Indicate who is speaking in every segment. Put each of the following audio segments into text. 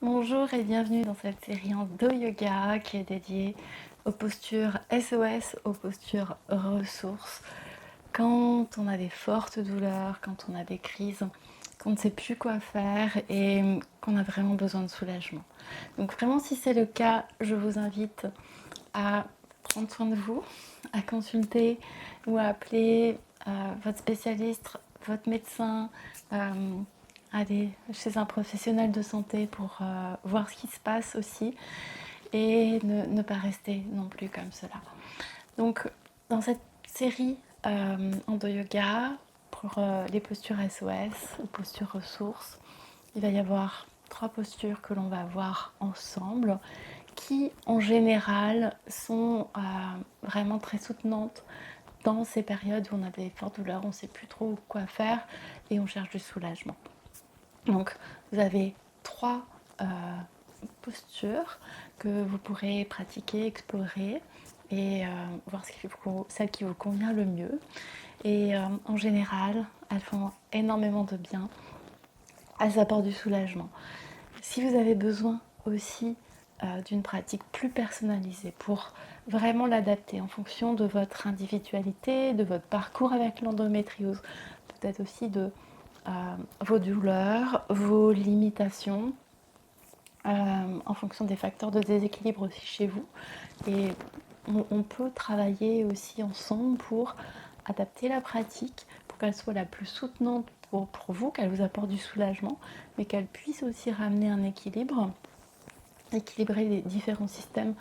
Speaker 1: Bonjour et bienvenue dans cette série en Do Yoga qui est dédiée aux postures SOS, aux postures ressources. Quand on a des fortes douleurs, quand on a des crises, qu'on ne sait plus quoi faire et qu'on a vraiment besoin de soulagement. Donc vraiment si c'est le cas, je vous invite à prendre soin de vous, à consulter ou à appeler votre spécialiste, votre médecin, aller chez un professionnel de santé pour voir ce qui se passe aussi et ne pas rester non plus comme cela. Donc dans cette série Endo Yoga pour les postures SOS ou postures ressources, il va y avoir 3 postures que l'on va voir ensemble qui en général sont vraiment très soutenantes dans ces périodes où on a des fortes douleurs, on ne sait plus trop quoi faire et on cherche du soulagement. Donc vous avez 3 postures que vous pourrez pratiquer, explorer et voir celle qui vous convient le mieux. Et en général, elles font énormément de bien. Elles apportent du soulagement. Si vous avez besoin aussi d'une pratique plus personnalisée pour vraiment l'adapter en fonction de votre individualité, de votre parcours avec l'endométriose, peut-être aussi de vos douleurs, vos limitations, en fonction des facteurs de déséquilibre aussi chez vous. Et on peut travailler aussi ensemble pour adapter la pratique, pour qu'elle soit la plus soutenante pour vous, qu'elle vous apporte du soulagement, mais qu'elle puisse aussi ramener un équilibre, équilibrer les différents systèmes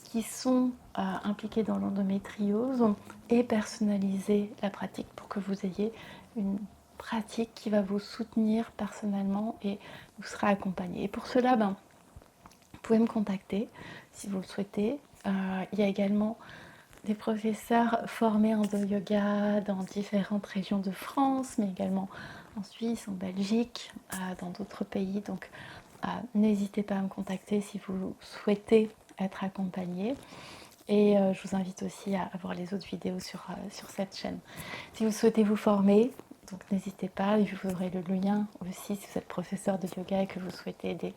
Speaker 1: qui sont impliqués dans l'endométriose et personnaliser la pratique pour que vous ayez une pratique qui va vous soutenir personnellement et vous sera accompagné. Et pour cela, vous pouvez me contacter si vous le souhaitez. Il y a également des professeurs formés en yoga dans différentes régions de France, mais également en Suisse, en Belgique, dans d'autres pays. Donc n'hésitez pas à me contacter si vous souhaitez être accompagné. Et je vous invite aussi à voir les autres vidéos sur cette chaîne. Si vous souhaitez vous former, donc n'hésitez pas, vous aurez le lien aussi si vous êtes professeur de yoga et que vous souhaitez aider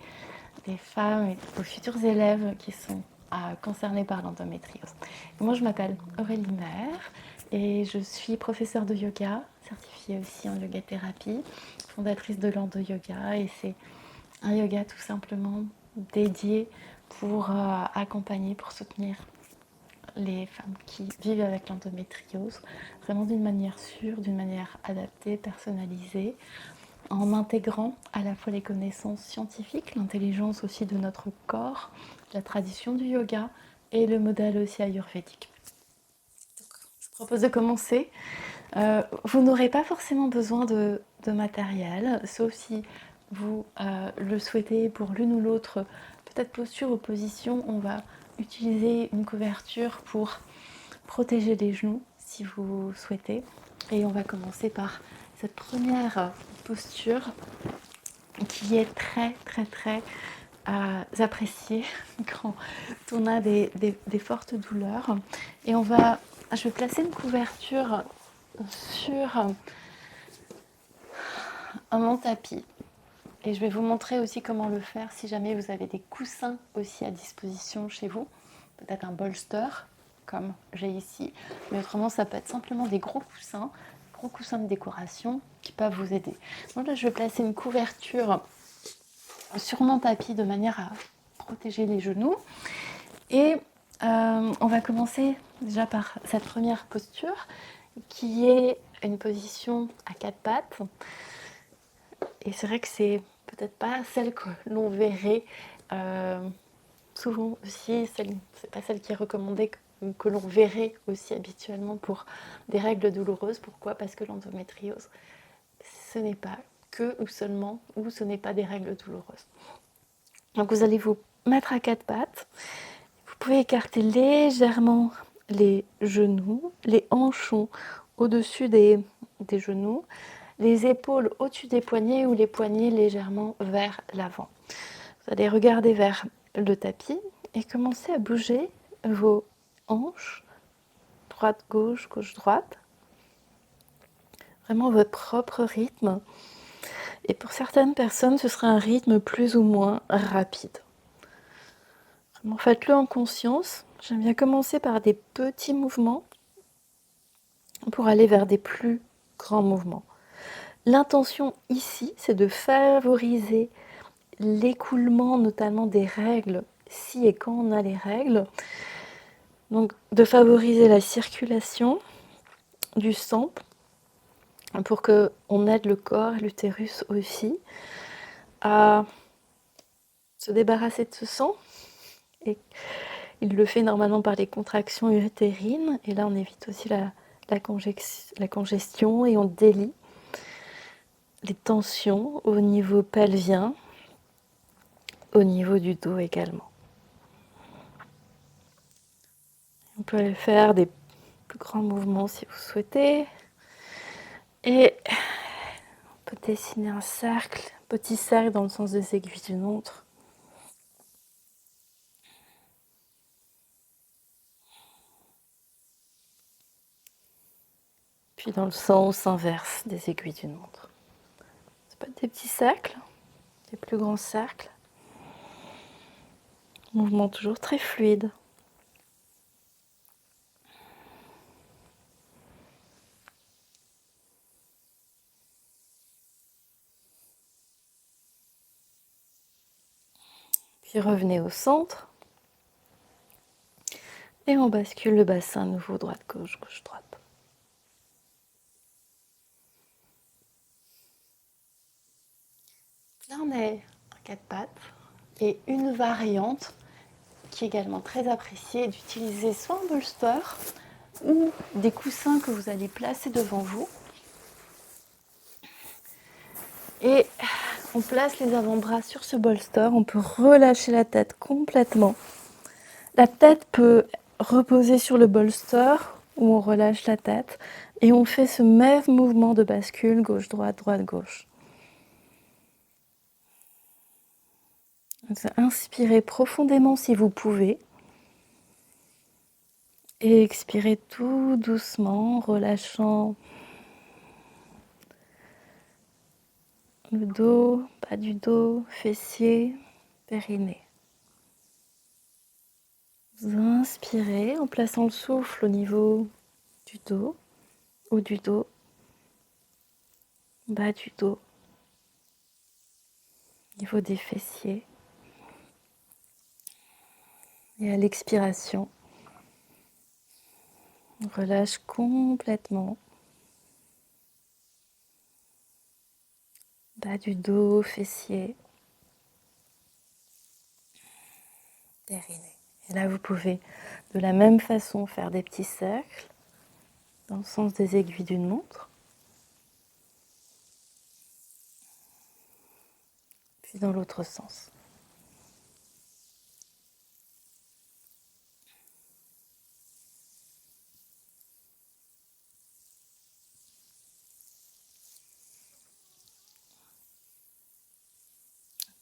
Speaker 1: des femmes et vos futurs élèves qui sont concernés par l'endométriose. Moi je m'appelle Aurélie Maire et je suis professeure de yoga, certifiée aussi en yoga thérapie, fondatrice de l'Endo Yoga, et c'est un yoga tout simplement dédié pour accompagner, pour soutenir les femmes qui vivent avec l'endométriose, vraiment d'une manière sûre, d'une manière adaptée, personnalisée, en intégrant à la fois les connaissances scientifiques, l'intelligence aussi de notre corps, la tradition du yoga et le modèle aussi ayurvédique. Donc, je vous propose de commencer. Vous n'aurez pas forcément besoin de matériel, sauf si vous le souhaitez pour l'une ou l'autre, peut-être posture ou position. On va utiliser une couverture pour protéger les genoux si vous souhaitez. Et on va commencer par cette première posture qui est très appréciée quand on a des fortes douleurs. Et je vais placer une couverture sur mon tapis. Et je vais vous montrer aussi comment le faire si jamais vous avez des coussins aussi à disposition chez vous. Peut-être un bolster, comme j'ai ici. Mais autrement, ça peut être simplement des gros coussins de décoration qui peuvent vous aider. Donc là, je vais placer une couverture sur mon tapis de manière à protéger les genoux. Et on va commencer déjà par cette première posture qui est une position à 4 pattes. Et c'est vrai que c'est peut-être pas celle que l'on verrait souvent aussi, c'est pas celle qui est recommandée que l'on verrait aussi habituellement pour des règles douloureuses. Pourquoi ? Parce que l'endométriose, ce n'est pas que ou seulement, ou ce n'est pas des règles douloureuses. Donc vous allez vous mettre à 4 pattes. Vous pouvez écarter légèrement les genoux, les hanches au-dessus des genoux, les épaules au-dessus des poignets ou les poignets légèrement vers l'avant. Vous allez regarder vers le tapis et commencer à bouger vos hanches, droite-gauche, gauche-droite. Vraiment votre propre rythme. Et pour certaines personnes, ce sera un rythme plus ou moins rapide. Vraiment, faites-le en conscience. J'aime bien commencer par des petits mouvements pour aller vers des plus grands mouvements. L'intention ici, c'est de favoriser l'écoulement notamment des règles, si et quand on a les règles. Donc de favoriser la circulation du sang pour qu'on aide le corps et l'utérus aussi à se débarrasser de ce sang. Et il le fait normalement par les contractions utérines. Et là, on évite aussi la congestion et on délie les tensions au niveau pelvien, au niveau du dos également. On peut aller faire des plus grands mouvements si vous souhaitez. Et on peut dessiner un cercle, petit cercle dans le sens des aiguilles d'une montre. Puis dans le sens inverse des aiguilles d'une montre. Ça peut être des petits cercles, des plus grands cercles. Mouvement toujours très fluide. Puis revenez au centre. Et on bascule le bassin à nouveau droite-gauche, gauche-droite. Là, on est en quatre pattes. Et une variante qui est également très appréciée d'utiliser soit un bolster ou des coussins que vous allez placer devant vous. Et on place les avant-bras sur ce bolster. On peut relâcher la tête complètement. La tête peut reposer sur le bolster où on relâche la tête. Et on fait ce même mouvement de bascule gauche-droite, droite-gauche. Inspirez profondément si vous pouvez. Et expirez tout doucement, relâchant le dos, bas du dos, fessiers, périnée. Vous inspirez en plaçant le souffle au niveau du dos, ou du dos, bas du dos, au niveau des fessiers. Et à l'expiration, on relâche complètement. Bas du dos, fessiers, périnée. Et là, vous pouvez de la même façon faire des petits cercles dans le sens des aiguilles d'une montre. Puis dans l'autre sens.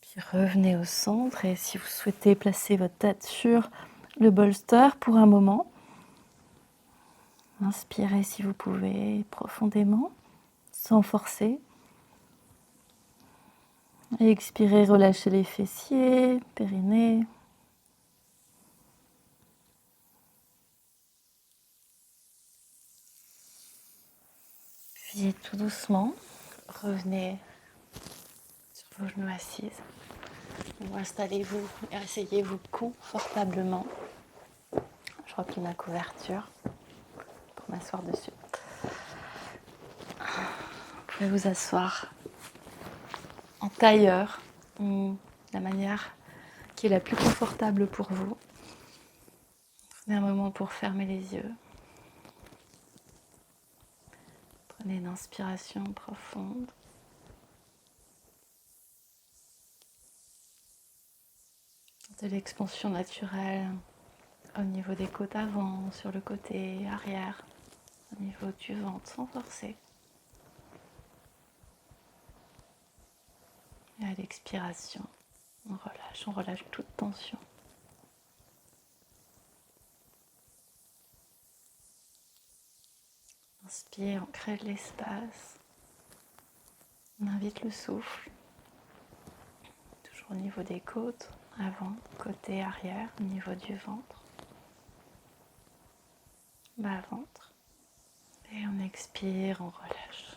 Speaker 1: Puis revenez au centre et si vous souhaitez placer votre tête sur le bolster pour un moment, inspirez si vous pouvez profondément, sans forcer. Et expirez, relâchez les fessiers, périnée. Puis tout doucement, revenez sur vos genoux assises. Ou installez-vous et asseyez-vous confortablement. Je replie ma couverture pour m'asseoir dessus. Vous pouvez vous asseoir en tailleur, la manière qui est la plus confortable pour vous. Prenez un moment pour fermer les yeux. Prenez une inspiration profonde. De l'expansion naturelle au niveau des côtes avant, sur le côté arrière, au niveau du ventre, sans forcer. Et à l'expiration, on relâche toute tension. Inspire, on crée de l'espace. On invite le souffle, toujours au niveau des côtes, avant, côté, arrière, au niveau du ventre, bas ventre. Et on expire, on relâche.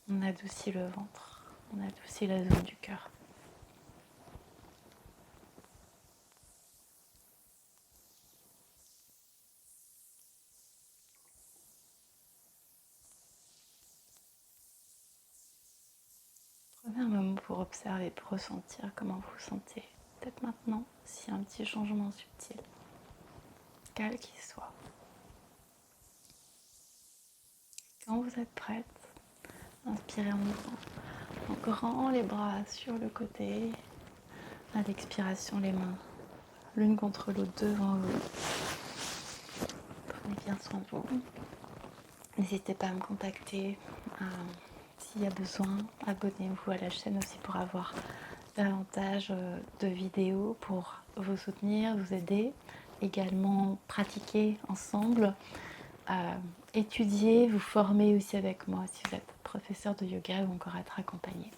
Speaker 1: On adoucit le ventre, on adoucit la zone du cœur. Prenez un moment pour observer, pour ressentir comment vous vous sentez. Peut-être maintenant, s'il y a un petit changement subtil, quel qu'il soit. Quand vous êtes prête, inspirez en ouvrant en grand les bras sur le côté. À l'expiration, les mains l'une contre l'autre devant vous. Prenez bien soin de vous. N'hésitez pas à me contacter s'il y a besoin. Abonnez-vous à la chaîne aussi pour avoir davantage de vidéos pour vous soutenir, vous aider. Également pratiquer ensemble, étudier, vous former aussi avec moi si vous êtes professeur de yoga ou encore être accompagné.